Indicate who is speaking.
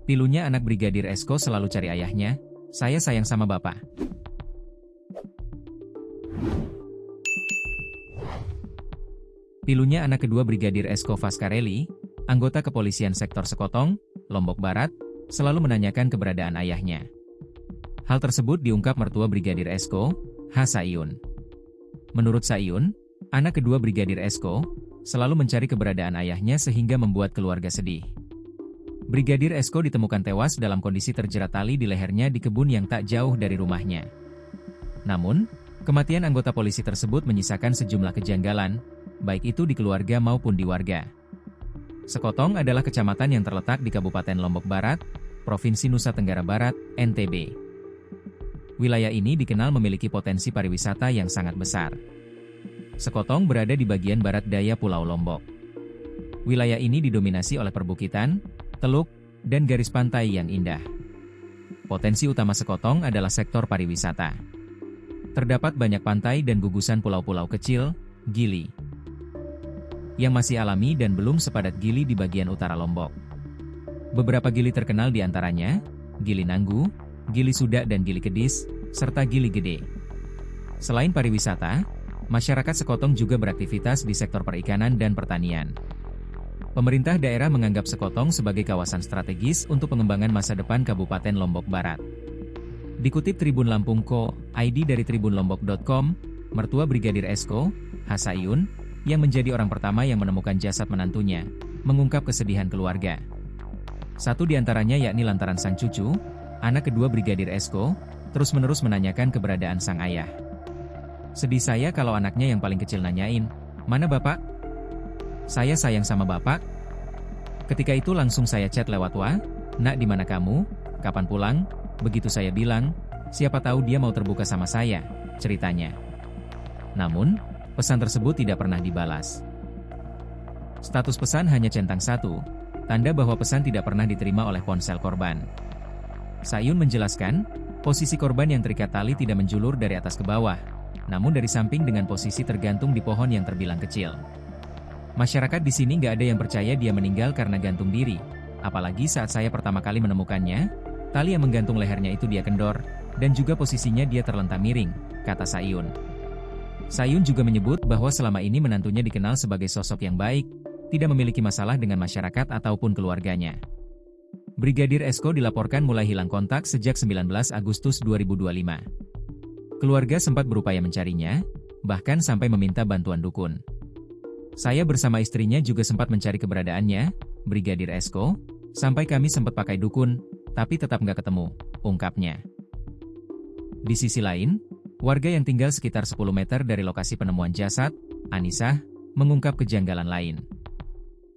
Speaker 1: Pilunya anak Brigadir Esko selalu cari ayahnya, saya sayang sama bapak. Pilunya anak kedua Brigadir Esko Fascarelli, anggota kepolisian sektor Sekotong, Lombok Barat, selalu menanyakan keberadaan ayahnya. Hal tersebut diungkap mertua Brigadir Esko, H. Sayun. Menurut Sayun, anak kedua Brigadir Esko selalu mencari keberadaan ayahnya sehingga membuat keluarga sedih. Brigadir Esko ditemukan tewas dalam kondisi terjerat tali di lehernya di kebun yang tak jauh dari rumahnya. Namun, kematian anggota polisi tersebut menyisakan sejumlah kejanggalan, baik itu di keluarga maupun di warga. Sekotong adalah kecamatan yang terletak di Kabupaten Lombok Barat, Provinsi Nusa Tenggara Barat, NTB. Wilayah ini dikenal memiliki potensi pariwisata yang sangat besar. Sekotong berada di bagian barat daya Pulau Lombok. Wilayah ini didominasi oleh perbukitan, teluk, dan garis pantai yang indah. Potensi utama Sekotong adalah sektor pariwisata. Terdapat banyak pantai dan gugusan pulau-pulau kecil, gili, yang masih alami dan belum sepadat gili di bagian utara Lombok. Beberapa gili terkenal di antaranya, Gili Nanggu, Gili Sudak dan Gili Kedis, serta Gili Gede. Selain pariwisata, masyarakat Sekotong juga beraktivitas di sektor perikanan dan pertanian. Pemerintah daerah menganggap Sekotong sebagai kawasan strategis untuk pengembangan masa depan Kabupaten Lombok Barat. Dikutip Tribun Lampung.co.id dari tribunlombok.com, mertua Brigadir Esko, H. Sayun, yang menjadi orang pertama yang menemukan jasad menantunya, mengungkap kesedihan keluarga. Satu di antaranya yakni lantaran sang cucu, anak kedua Brigadir Esko, terus-menerus menanyakan keberadaan sang ayah. Sedih saya kalau anaknya yang paling kecil nanyain, "Mana bapak? Saya sayang sama bapak." Ketika itu langsung saya chat lewat WA, "Nak, di mana kamu? Kapan pulang?" Begitu saya bilang, siapa tahu dia mau terbuka sama saya, ceritanya. Namun, pesan tersebut tidak pernah dibalas. Status pesan hanya centang satu, tanda bahwa pesan tidak pernah diterima oleh ponsel korban. Sayun menjelaskan, posisi korban yang terikat tali tidak menjulur dari atas ke bawah, namun dari samping dengan posisi tergantung di pohon yang terbilang kecil. Masyarakat di sini nggak ada yang percaya dia meninggal karena gantung diri, apalagi saat saya pertama kali menemukannya, tali yang menggantung lehernya itu dia kendor, dan juga posisinya dia terlentang miring, kata Sayun. Sayun juga menyebut bahwa selama ini menantunya dikenal sebagai sosok yang baik, tidak memiliki masalah dengan masyarakat ataupun keluarganya. Brigadir Esko dilaporkan mulai hilang kontak sejak 19 Agustus 2025. Keluarga sempat berupaya mencarinya, bahkan sampai meminta bantuan dukun. Saya bersama istrinya juga sempat mencari keberadaannya, Brigadir Esko, sampai kami sempat pakai dukun, tapi tetap nggak ketemu, ungkapnya. Di sisi lain, warga yang tinggal sekitar 10 meter dari lokasi penemuan jasad, Anisah, mengungkap kejanggalan lain.